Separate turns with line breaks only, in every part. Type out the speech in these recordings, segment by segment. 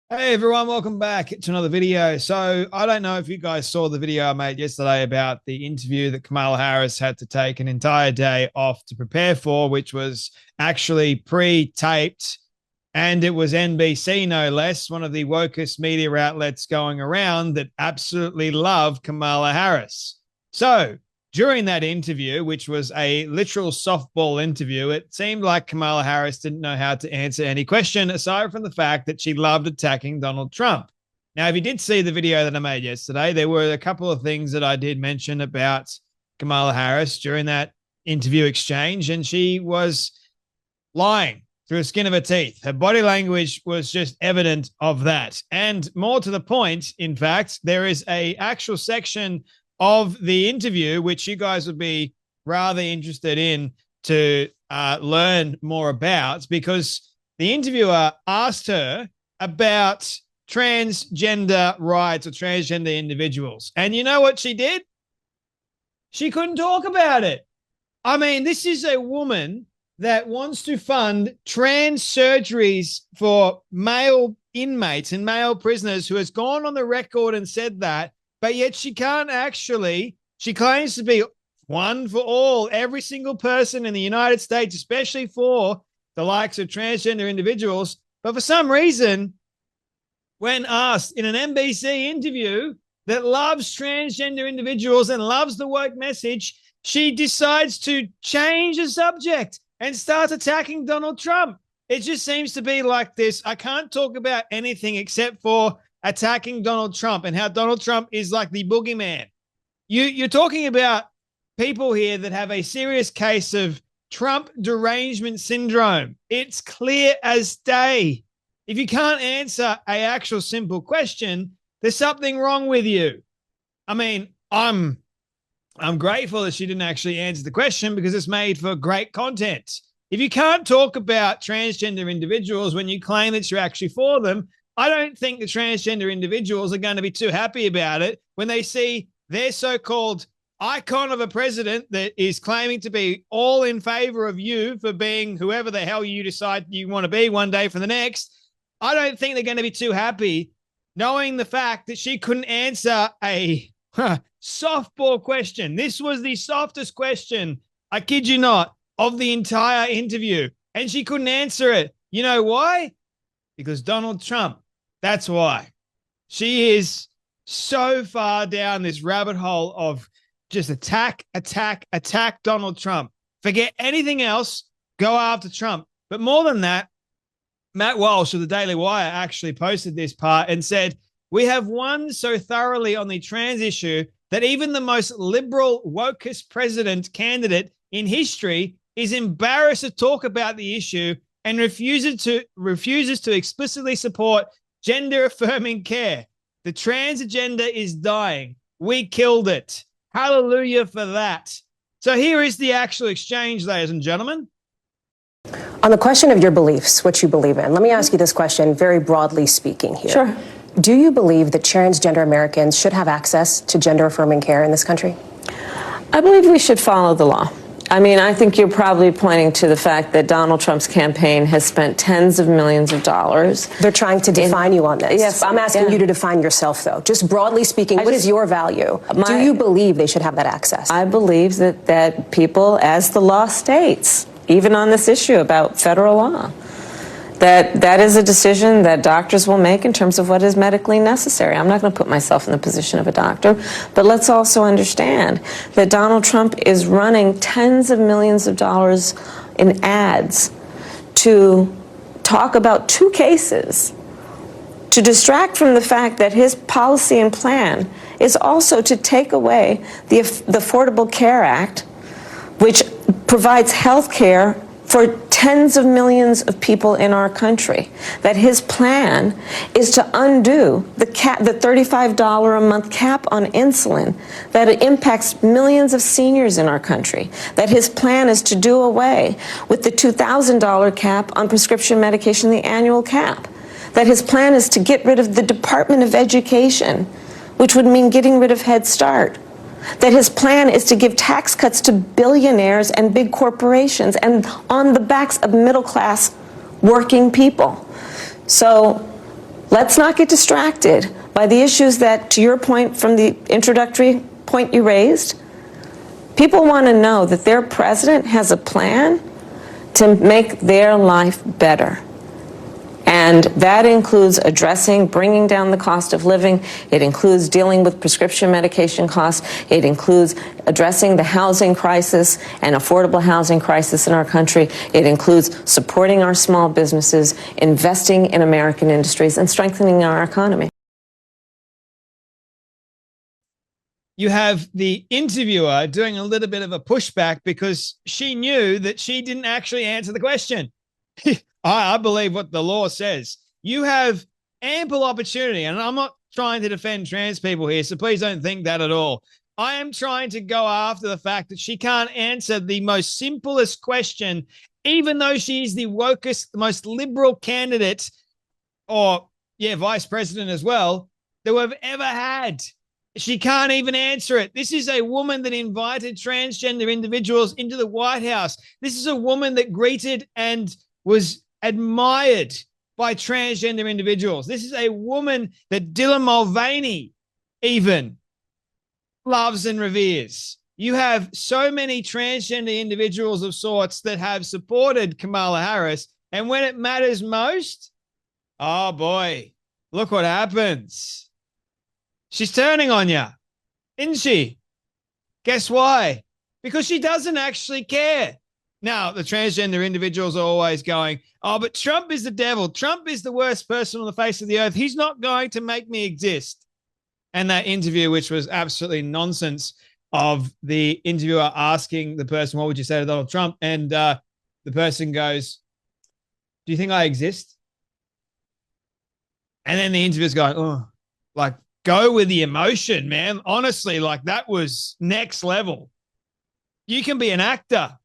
Hey everyone, welcome back to another video. So I don't know if you guys saw the video I made yesterday about the interview that Kamala Harris had to take an entire day off to prepare for, which was actually pre-taped, and it was NBC no less, one of the wokest media outlets going around that absolutely love Kamala Harris. So during that interview, which was a literal softball interview, it seemed like Kamala Harris didn't know how to answer any question aside from the fact that she loved attacking Donald Trump. Now, if you did see the video that I made yesterday, there were a couple of things that I did mention about Kamala Harris during that interview exchange, and she was lying through the skin of her teeth. Her body language was just evident of that. And more to the point, in fact, there is an actual section of the interview, which you guys would be rather interested in to learn more about, because the interviewer asked her about transgender rights or transgender individuals. And you know what she did? She couldn't talk about it. I mean, this is a woman that wants to fund trans surgeries for male inmates and male prisoners, who has gone on the record and said that. But yet she can't actually, she claims to be one for all, every single person in the United States, especially for the likes of transgender individuals. But for some reason, when asked in an NBC interview that loves transgender individuals and loves the woke message, she decides to change the subject and starts attacking Donald Trump. It just seems to be like this. I can't talk about anything except for attacking Donald Trump and how Donald Trump is like the boogeyman. You're talking about people here that have a serious case of Trump derangement syndrome. It's clear as day. If you can't answer an actual simple question, there's something wrong with you. I mean, I'm grateful that she didn't actually answer the question, because it's made for great content. If you can't talk about transgender individuals when you claim that you're actually for them, I don't think the transgender individuals are going to be too happy about it when they see their so-called icon of a president that is claiming to be all in favor of you for being whoever the hell you decide you want to be one day for the next. I don't think they're going to be too happy knowing the fact that she couldn't answer a softball question. This was the softest question, I kid you not, of the entire interview, and she couldn't answer it. You know why? Because Donald Trump. That's why. She is so far down this rabbit hole of just attack Donald Trump. Forget anything else. Go after Trump. But more than that, Matt Walsh of the Daily Wire actually posted this part and said, "We have won so thoroughly on the trans issue that even the most liberal, wokest president candidate in history is embarrassed to talk about the issue and refuses to explicitly support gender-affirming care. The trans agenda is dying. We killed it. Hallelujah for that." So here is the actual exchange, ladies and gentlemen.
On the question of your beliefs, what you believe in, let me ask you this question very broadly speaking here.
Sure.
Do you believe that transgender Americans should have access to gender-affirming care in this country?
I believe we should follow the law. I mean, I think you're probably pointing to the fact that Donald Trump's campaign has spent tens of millions of dollars.
They're trying to define you on this.
Yes,
I'm asking you to define yourself, though. Just broadly speaking, what is your value? Do you believe they should have that access?
I believe that people, as the law states, even on this issue about federal law, that is a decision that doctors will make in terms of what is medically necessary. I'm not going to put myself in the position of a doctor, but let's also understand that Donald Trump is running tens of millions of dollars in ads to talk about two cases, to distract from the fact that his policy and plan is also to take away the Affordable Care Act, which provides health care for tens of millions of people in our country. That his plan is to undo the $35 a month cap on insulin that impacts millions of seniors in our country. That his plan is to do away with the $2,000 cap on prescription medication, the annual cap. That his plan is to get rid of the Department of Education, which would mean getting rid of Head Start. That his plan is to give tax cuts to billionaires and big corporations and on the backs of middle-class working people. So Let's not get distracted by the issues that, to your point from the introductory point you raised, people want to know that their president has a plan to make their life better. And that includes addressing, bringing down the cost of living. It includes dealing with prescription medication costs. It includes addressing the housing crisis and affordable housing crisis in our country. It includes supporting our small businesses, investing in American industries, and strengthening our economy.
You have the interviewer doing a little bit of a pushback because she knew that she didn't actually answer the question. I believe what the law says. You have ample opportunity, and I'm not trying to defend trans people here, so please don't think that at all. I am trying to go after the fact that she can't answer the most simplest question, even though she's the wokest, the most liberal candidate, or, vice president as well, that we've ever had. She can't even answer it. This is a woman that invited transgender individuals into the White House. This is a woman that greeted and was admired by transgender individuals. This is a woman that Dylan Mulvaney even loves and reveres. You have so many transgender individuals of sorts that have supported Kamala Harris, and when it matters most, oh boy, look what happens. She's turning on you, isn't she? Guess why? Because she doesn't actually care. Now, the transgender individuals are always going, oh, but Trump is the devil. Trump is the worst person on the face of the earth. He's not going to make me exist. And that interview, which was absolutely nonsense, of the interviewer asking the person, what would you say to Donald Trump? And the person goes, do you think I exist? And then the interviewer's going, oh, like, go with the emotion, man. Honestly, like, that was next level. You can be an actor.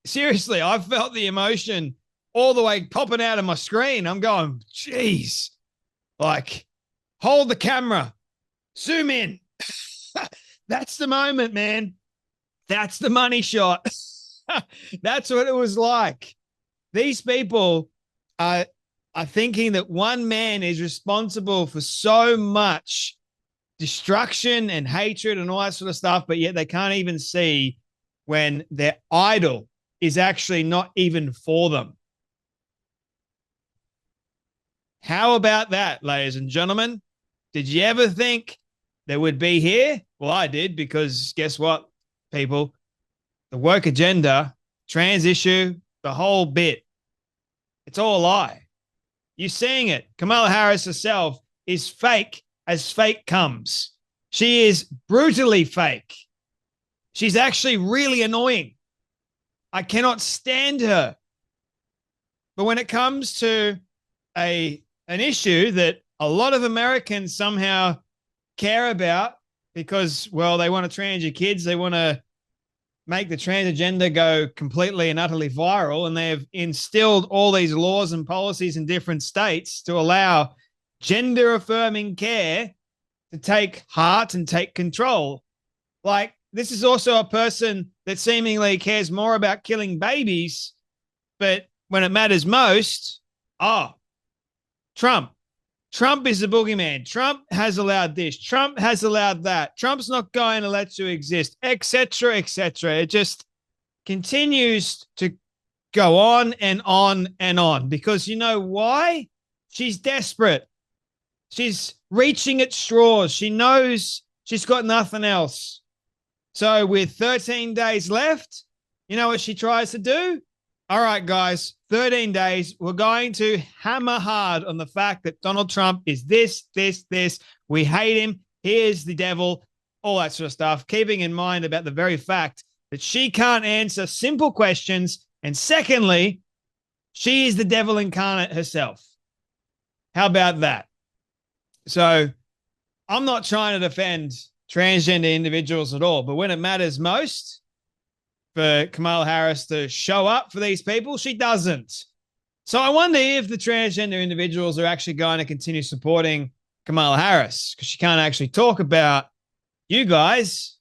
Seriously, I felt the emotion all the way popping out of my screen. I'm going, geez, like, hold the camera, zoom in. That's the moment, man. That's the money shot. That's what it was like. These people are thinking that one man is responsible for so much destruction and hatred and all that sort of stuff, but yet they can't even see when their idol is actually not even for them. How about that, ladies and gentlemen? Did you ever think there would be here? Well, I did, because guess what, people? The woke agenda, trans issue, the whole bit, it's all a lie. You're seeing it. Kamala Harris herself is fake as fake comes. She is brutally fake. She's actually really annoying. I cannot stand her. But when it comes to an issue that a lot of Americans somehow care about because, well, they want to trans your kids, they want to make the trans agenda go completely and utterly viral, and they have instilled all these laws and policies in different states to allow gender-affirming care to take heart and take control. Like, this is also a person that seemingly cares more about killing babies, but when it matters most, Trump. Trump is the boogeyman. Trump has allowed this. Trump has allowed that. Trump's not going to let you exist, etc., etc. It just continues to go on and on and on, because you know why? She's desperate. She's reaching at straws. She knows she's got nothing else. So with 13 days left, you know what she tries to do? All right, guys, 13 days. We're going to hammer hard on the fact that Donald Trump is this. We hate him. He is the devil, all that sort of stuff, keeping in mind about the very fact that she can't answer simple questions. And secondly, she is the devil incarnate herself. How about that? So I'm not trying to defend transgender individuals at all, but when it matters most for Kamala Harris to show up for these people, she doesn't. So I wonder if the transgender individuals are actually going to continue supporting Kamala Harris, because she can't actually talk about you guys.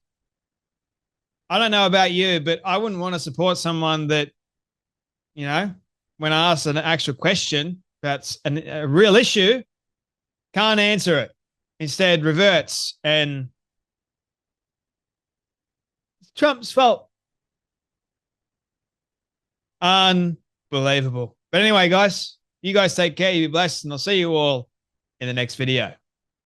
I don't know about you, but I wouldn't want to support someone that, you know, when I ask an actual question that's a real issue, can't answer it. Instead, reverts, and it's Trump's fault. Unbelievable. But anyway, guys, you guys take care. You be blessed, and I'll see you all in the next video.